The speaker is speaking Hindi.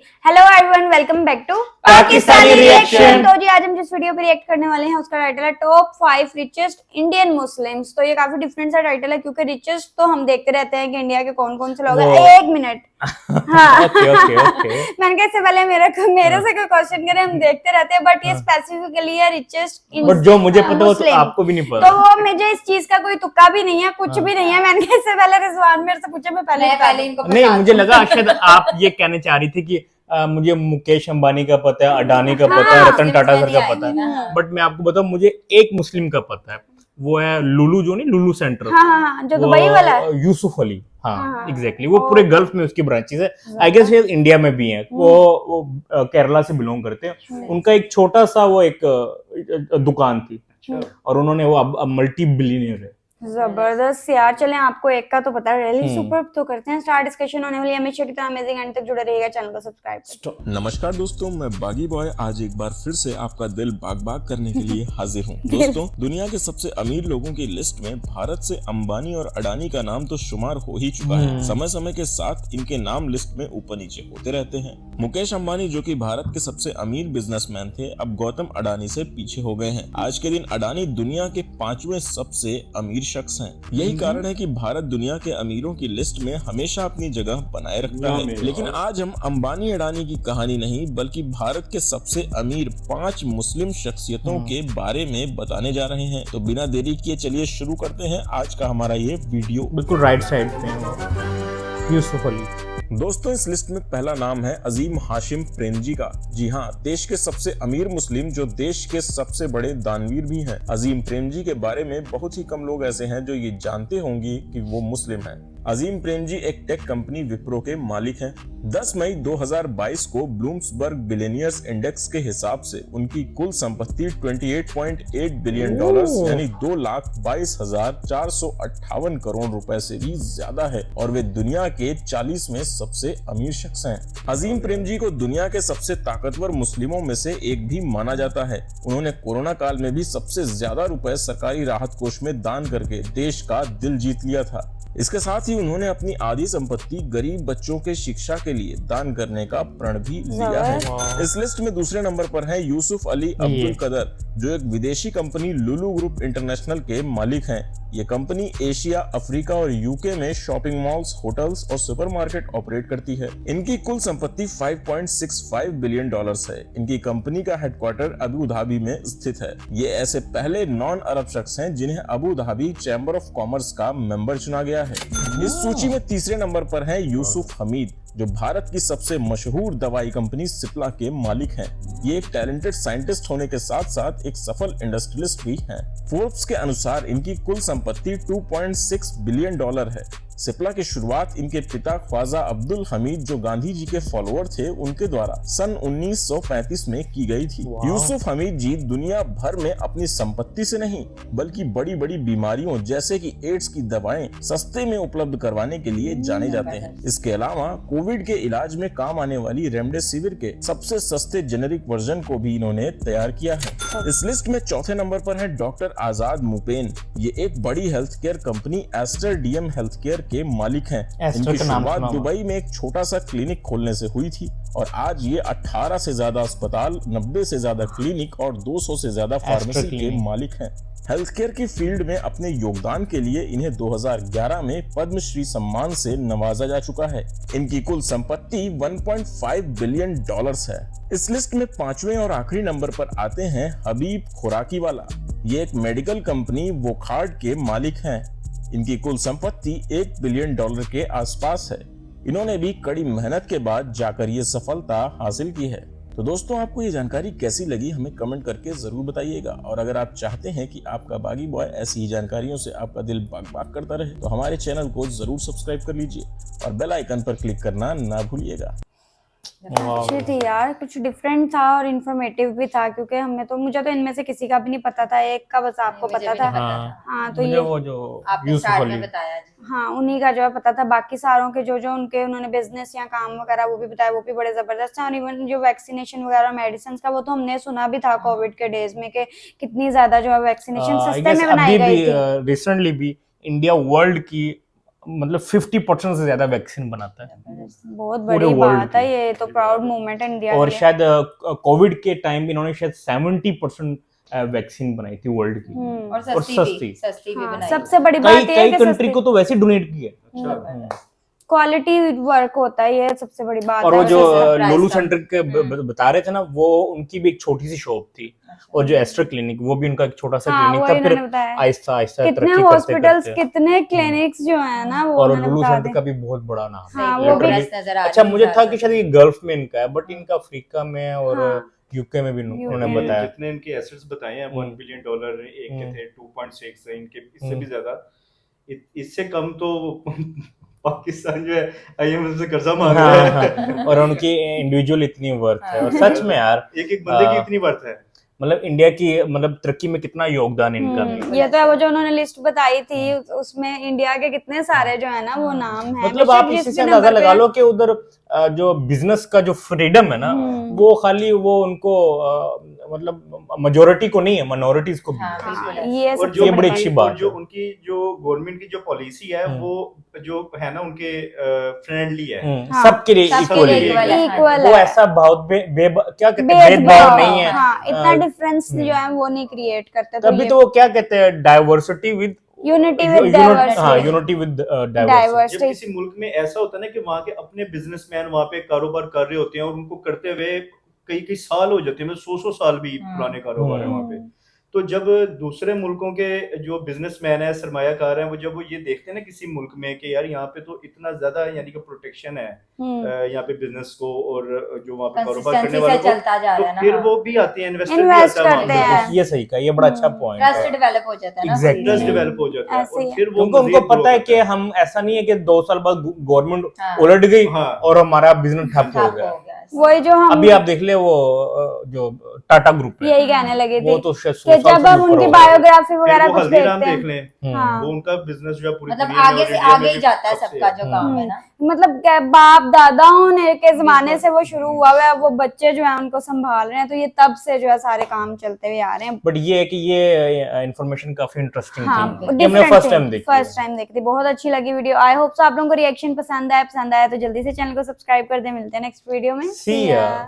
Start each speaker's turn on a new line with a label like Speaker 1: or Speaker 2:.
Speaker 1: Hello everyone, welcome back to
Speaker 2: Pakistani reaction.
Speaker 1: तो जी आज हम जिस वीडियो पे रिएक्ट करने वाले हैं उसका टाइटल है टॉप 5 रिचेस्ट इंडियन मुस्लिम्स। तो ये काफी डिफरेंट सा टाइटल है क्योंकि रिचेस्ट तो हम देखते रहते हैं कि इंडिया के कौन कौन से लोग हैं। एक मिनट, हाँ
Speaker 2: ओके
Speaker 1: मैंने कहा इससे पहले मेरे से कोई क्वेश्चन करे, हम देखते रहते हैं बट ये स्पेसिफिकली है रिचेस्ट
Speaker 2: बट जो मुझे पता वो तो आपको भी नहीं पता।
Speaker 1: तो वो मुझे इस चीज का कोई तुक्का भी नहीं है, कुछ भी नहीं है। मैंने कहा इससे पहले रिजवान मेरे से पूछे, मैं पहले
Speaker 3: इनको
Speaker 2: नहीं, मुझे लगा शायद आप ये कहने चाह रही थी कि मुझे मुकेश अंबानी का पता है, अडानी का पता है, रतन टाटा सर का पता है, बट मैं आपको बताऊं मुझे एक मुस्लिम का पता है, वो है लुलू, जो नहीं लुलू सेंटर,
Speaker 1: हाँ, जो दुबई वाला है,
Speaker 2: यूसुफ अली। हाँ एग्जैक्टली, वो पूरे गल्फ में उसकी ब्रांचेस है। आई गेस शायद इंडिया में भी है। वो केरला से बिलोंग करते हैं। उनका एक छोटा सा वो एक दुकान थी और उन्होंने वो अब मल्टी बिलियनियर है।
Speaker 1: जबरदस्त यार। चलें, आपको एक का तो पता है, रियली सुपर। तो करते हैं स्टार्ट, डिस्कशन होने वाली है हमेशा की तरह अमेजिंग। एंड तक जुड़े रहिएगा, चैनल को सब्सक्राइब करें।
Speaker 4: नमस्कार दोस्तों, मैं बागी बॉय आज एक बार फिर से आपका दिल बाग बाग करने के लिए हाजिर हूँ। दोस्तों, दुनिया के सबसे अमीर लोगों की लिस्ट में भारत से अंबानी और अडानी का नाम तो शुमार हो ही चुका है। समय समय के साथ इनके नाम लिस्ट में ऊपर नीचे होते रहते हैं। मुकेश अंबानी जो कि भारत के सबसे अमीर बिजनेसमैन थे, अब गौतम अडानी से पीछे हो गए हैं। आज के दिन अडानी दुनिया के 5वें सबसे अमीर शख्स हैं। यही कारण है कि भारत दुनिया के अमीरों की लिस्ट में हमेशा अपनी जगह बनाए रखता है। लेकिन आज हम अंबानी अडानी की कहानी नहीं बल्कि भारत के सबसे अमीर 5 मुस्लिम शख्सियतों के बारे में बताने जा रहे हैं। तो बिना देरी किए चलिए शुरू करते हैं आज का हमारा ये वीडियो।
Speaker 2: बिल्कुल राइट साइड पे यूसुफ अली।
Speaker 4: दोस्तों, इस लिस्ट में पहला नाम है अजीम हाशिम प्रेमजी का। जी हाँ, देश के सबसे अमीर मुस्लिम जो देश के सबसे बड़े दानवीर भी हैं। अजीम प्रेमजी के बारे में बहुत ही कम लोग ऐसे हैं जो ये जानते होंगे कि वो मुस्लिम हैं। अजीम प्रेमजी एक टेक कंपनी विप्रो के मालिक हैं। 10 मई 2022 को ब्लूम्सबर्ग बिलियनियर्स इंडेक्स के हिसाब से उनकी कुल संपत्ति 28.8 बिलियन डॉलर्स यानी 2,22,458 करोड़ रुपए से भी ज्यादा है और वे दुनिया के 40वें सबसे अमीर शख्स हैं। अजीम प्रेमजी को दुनिया के सबसे ताकतवर मुस्लिमों में से एक भी माना जाता है। उन्होंने कोरोना काल में भी सबसे ज्यादा रुपए सरकारी राहत कोष में दान करके देश का दिल जीत लिया था। इसके साथ ही उन्होंने अपनी आधी संपत्ति गरीब बच्चों के शिक्षा के लिए दान करने का प्रण भी लिया है। इस लिस्ट में दूसरे नंबर पर है यूसुफ अली अब्दुल कदर, जो एक विदेशी कंपनी लुलू ग्रुप इंटरनेशनल के मालिक हैं। ये कंपनी एशिया, अफ्रीका और यूके में शॉपिंग मॉल्स, होटल्स और सुपरमार्केट ऑपरेट करती है। इनकी कुल संपत्ति 5.65 बिलियन डॉलर्स है। इनकी कंपनी का हेडक्वार्टर अबू धाबी में स्थित है। ये ऐसे पहले नॉन अरब शख्स हैं जिन्हें Abu Dhabi chamber of commerce का मेंबर चुना गया है। इस सूची में तीसरे नंबर पर है यूसुफ हमीद, जो भारत की सबसे मशहूर दवाई कंपनी सिप्ला के मालिक हैं। ये एक टैलेंटेड साइंटिस्ट होने के साथ साथ एक सफल इंडस्ट्रियलिस्ट भी हैं। फोर्ब्स के अनुसार इनकी कुल संपत्ति 2.6 बिलियन डॉलर है। सिप्ला की शुरुआत इनके पिता ख्वाजा अब्दुल हमीद, जो गांधी जी के फॉलोअर थे, उनके द्वारा सन 1935 में की गई थी। यूसुफ हमीद जी दुनिया भर में अपनी संपत्ति से नहीं बल्कि बड़ी बड़ी बीमारियों जैसे कि एड्स की दवाएं सस्ते में उपलब्ध करवाने के लिए जाने जाते हैं। इसके अलावा कोविड के इलाज में काम आने वाली रेमडेसिविर के सबसे सस्ते जेनेरिक वर्जन को भी इन्होंने तैयार किया है। इस लिस्ट में चौथे नंबर पर है डॉक्टर आजाद मुपेन। ये एक बड़ी health care company Aster DM health care के मालिक हैं। इनकी शुरुआत दुबई में एक छोटा सा क्लिनिक खोलने से हुई थी और आज ये 18 से ज्यादा अस्पताल, 90 से ज्यादा क्लिनिक और 200 से ज्यादा फार्मेसी के मालिक हैं। हेल्थ केयर की फील्ड में अपने योगदान के लिए इन्हें 2011 में पद्मश्री सम्मान से नवाजा जा चुका है। इनकी कुल संपत्ति 1.5 बिलियन डॉलर्स है। इस लिस्ट में 5वें और आखिरी नंबर पर आते हैं हबीब खुराकीवाला। ये एक मेडिकल कंपनी वोखार्ड के मालिक हैं। इनकी कुल संपत्ति 1 बिलियन डॉलर के आसपास है। इन्होंने भी कड़ी मेहनत के बाद जाकर ये सफलता हासिल की है। तो दोस्तों, आपको ये जानकारी कैसी लगी हमें कमेंट करके जरूर बताइएगा। और अगर आप चाहते हैं कि आपका बागी बॉय ऐसी ही जानकारियों से आपका दिल बाग बाग करता रहे तो हमारे चैनल को जरूर सब्सक्राइब कर लीजिए और बेल आइकन पर क्लिक करना ना भूलिएगा।
Speaker 1: अच्छी थी यार, कुछ डिफरेंट था और इन्फॉर्मेटिव भी था क्योंकि हमें तो, मुझे तो इनमें से किसी का भी नहीं पता था, एक का बस आपको पता था। हाँ तो ये
Speaker 2: वो जो यूसुफ अली
Speaker 3: बताया,
Speaker 1: हाँ उन्हीं का जो है पता था। बाकी सारों के जो उनके उन्होंने बिजनेस या काम वगैरह वो भी बताया, वो भी बड़े जबरदस्त है। और इवन जो वैक्सीनेशन वगैरह मेडिसिन का वो तो हमने सुना भी था कोविड के डेज में कि कितनी ज्यादा जो है वैक्सीनेशन सस्ते में बनाई गई थी।
Speaker 2: रिसेंटली भी इंडिया वर्ल्ड की मतलब 50% से ज्यादा वैक्सीन बनाता है।
Speaker 1: बहुत
Speaker 2: पूरे
Speaker 1: बड़ी
Speaker 2: world
Speaker 1: बात है,
Speaker 2: की।
Speaker 1: ये तो प्राउड मोमेंट है इंडिया
Speaker 2: और
Speaker 1: के लिए।
Speaker 2: शायद कोविड के टाइम पे इन्होंने शायद 70% वैक्सीन बनाई थी वर्ल्ड की,
Speaker 3: और
Speaker 2: और
Speaker 3: सस्ती
Speaker 2: सस्ती।
Speaker 3: भी
Speaker 1: हाँ,
Speaker 3: बनाई।
Speaker 1: सबसे बड़ी
Speaker 2: कई
Speaker 1: बात ये है
Speaker 2: कई
Speaker 1: कि
Speaker 2: कंट्री को तो वैसे डोनेट की है।
Speaker 1: क्वालिटी वर्क होता है, ये सबसे बड़ी बात
Speaker 2: और
Speaker 1: है।
Speaker 2: वो जो
Speaker 3: उससे price
Speaker 2: लुलु
Speaker 3: कम।
Speaker 2: सेंटर के बता रहे थे ना, वो उनकी भी एक छोटी सी शॉप थी। और जो एस्टर क्लिनिक, वो भी उनका एक छोटा सा
Speaker 1: हाँ,
Speaker 2: क्लिनिक
Speaker 1: वही
Speaker 2: था, फिर
Speaker 1: मैंने बताया।
Speaker 2: आहिस्ता आहिस्ता
Speaker 1: कितने
Speaker 2: तरक्की करते
Speaker 1: हॉस्पिटल्स,
Speaker 2: करते।
Speaker 1: कितने क्लिनिक्स जो है ना, वो
Speaker 2: और
Speaker 1: उन्होंने
Speaker 2: लुलु
Speaker 1: बता
Speaker 2: सेंटर
Speaker 1: दिए।
Speaker 2: का भी बहुत बड़ा नाम है।
Speaker 1: हाँ,
Speaker 3: वो
Speaker 1: वो भी
Speaker 2: Literally।
Speaker 3: नजर आ रही
Speaker 2: अच्छा,
Speaker 3: है
Speaker 2: मुझे था कि
Speaker 3: ज्यादा।
Speaker 2: शायद ये गल्फ में इनका है, बट इनका अफ्रीका में है और
Speaker 1: हाँ।
Speaker 2: यूके में भी उन्होंने
Speaker 1: में।
Speaker 2: बताया।
Speaker 5: जितने इनके एसेट्स बताए हैं, $1 बिलियन एक के थे, 2.6 है इनके, इससे भी ज्यादा। इससे कम तो पाकिस्तान जो है IMF से कर्जा मांग रहा
Speaker 2: हाँ,
Speaker 5: है।
Speaker 2: हाँ। और उनकी इंडिविजुअल इतनी वर्थ है, और सच में यार
Speaker 5: एक बंदे की इतनी वर्थ है।
Speaker 2: मतलब इंडिया की मतलब तरक्की में कितना योगदान इनका भी है।
Speaker 1: ये तो है, वो जो उन्होंने लिस्ट बताई थी उसमें इंडिया के कितने सारे जो है ना वो नाम है।
Speaker 2: मतलब
Speaker 1: बेशक
Speaker 2: आप
Speaker 1: जिस
Speaker 2: इसी
Speaker 1: भी
Speaker 2: से अंदाजा
Speaker 1: नंबर पे-
Speaker 2: लगा लो कि उधर जो बिजनेस का जो फ्रीडम है ना, वो खाली वो उनको मतलब मेजोरिटी को नहीं है, माइनॉरिटीज को भी
Speaker 3: हाँ,
Speaker 2: है।
Speaker 3: बिल्कुल।
Speaker 1: ये
Speaker 5: और
Speaker 1: सबसे
Speaker 5: जो
Speaker 2: ये बड़ी
Speaker 1: बड़ी
Speaker 2: अच्छी
Speaker 5: उनकी-
Speaker 2: बात
Speaker 5: और जो
Speaker 2: है।
Speaker 5: उनकी जो गवर्नमेंट की जो पॉलिसी है, वो जो है ना उनके फ्रेंडली है।
Speaker 1: हाँ,
Speaker 2: सबके लिए
Speaker 3: सबके
Speaker 2: इक्वली
Speaker 3: लिए equal है।
Speaker 1: इक्वल
Speaker 2: वो
Speaker 1: है।
Speaker 2: ऐसा बहुत क्या कहते हैं, भेदभाव नहीं है।
Speaker 1: हाँ, इतना डिफरेंस जो है वो नहीं क्रिएट करते।
Speaker 2: तभी तो वो क्या कहते हैं, diversity with
Speaker 1: unity with diversity.
Speaker 2: हाँ, यूनिटी विद डाइवर्सिटी।
Speaker 5: जब
Speaker 1: डाइवर्सिटी।
Speaker 5: किसी मुल्क में ऐसा होता है ना कि वहाँ के अपने बिजनेसमैन वहाँ पे कारोबार कर रहे होते हैं, और उनको करते हुए कई कई साल हो जाते हैं, मतलब 100 साल भी पुराने कारोबार है वहाँ पे। तो जब दूसरे मुल्कों के जो बिजनेसमैन है, सरमायाकार हैं, वो जब वो ये देखते हैं ना किसी मुल्क में कि यार यहाँ पे तो इतना ज्यादा यानी कि प्रोटेक्शन है यहाँ पे बिजनेस को, और जो वहाँ पे कारोबार करने
Speaker 3: कंसिस्टेंसी
Speaker 5: वालों
Speaker 3: से
Speaker 5: को,
Speaker 3: चलता जा
Speaker 5: तो
Speaker 3: रहा है ना।
Speaker 5: फिर
Speaker 3: हाँ।
Speaker 5: वो भी आते हैं, इन्वेस्टर भी
Speaker 1: इन्वेस्ट
Speaker 5: आता है वहाँ
Speaker 1: करते
Speaker 5: पे।
Speaker 1: हैं।
Speaker 2: ये सही कहा, ये बड़ा अच्छा पॉइंट
Speaker 3: ट्रस्ट
Speaker 2: है।
Speaker 3: डेवलप हो जाता है ना।
Speaker 2: Exactly.
Speaker 5: ट्रस्ट डेवलप हो जाता है,
Speaker 1: ऐसे ही
Speaker 5: और
Speaker 1: है।
Speaker 5: फिर वो
Speaker 2: क्योंकि उनको
Speaker 5: मजीद
Speaker 2: पता है
Speaker 5: grow
Speaker 2: कि
Speaker 5: करता
Speaker 2: हम ऐसा नहीं है कि 2 साल बाद गवर्नमेंट
Speaker 3: हाँ।
Speaker 2: उलट गई
Speaker 5: हाँ।
Speaker 2: और हमारा बिजनेस ठप हो
Speaker 3: ठप
Speaker 2: गया।
Speaker 3: हो गया।
Speaker 1: वही जो हम
Speaker 2: अभी आप देख ले वो जो टाटा ग्रुप है,
Speaker 1: यही कहने लगे
Speaker 2: वो
Speaker 1: थे
Speaker 2: तो शायद 100
Speaker 1: कि
Speaker 2: साल
Speaker 1: जब
Speaker 2: से
Speaker 1: हम
Speaker 2: ऊपर
Speaker 1: उनकी
Speaker 2: हो गया।
Speaker 1: बायोग्राफी
Speaker 5: फिर
Speaker 1: वगैरह
Speaker 5: वो
Speaker 1: कुछ
Speaker 5: हल्दीराम
Speaker 1: देखते
Speaker 5: देख
Speaker 1: हैं।
Speaker 5: लें,
Speaker 1: हाँ।
Speaker 5: वो उनका बिजनेस जो है पूरी
Speaker 3: मतलब
Speaker 5: दुनिया में
Speaker 3: आगे
Speaker 5: और
Speaker 3: से
Speaker 5: इंडिया
Speaker 3: आगे
Speaker 5: में
Speaker 3: ही
Speaker 5: भी
Speaker 3: जाता है
Speaker 5: सबसे
Speaker 3: सबका जो काम है ना।
Speaker 1: मतलब क्या, बाप दादाओं ने के जमाने से वो शुरू हुआ है, अब वो बच्चे जो है उनको संभाल रहे हैं, तो ये तब से जो है सारे काम चलते हुए आ रहे हैं।
Speaker 2: बट ये है कि ये इंफॉर्मेशन काफी इंटरेस्टिंग
Speaker 1: हाँ,
Speaker 2: थी, ये हमने फर्स्ट टाइम देखी है।
Speaker 1: फर्स्ट टाइम देखी थी, बहुत अच्छी लगी वीडियो। आई होप सो आप लोगों को रिएक्शन पसंद आया तो जल्दी से चैनल को सब्सक्राइब कर दे। मिलते हैं नेक्स्ट वीडियो में।
Speaker 2: See ya.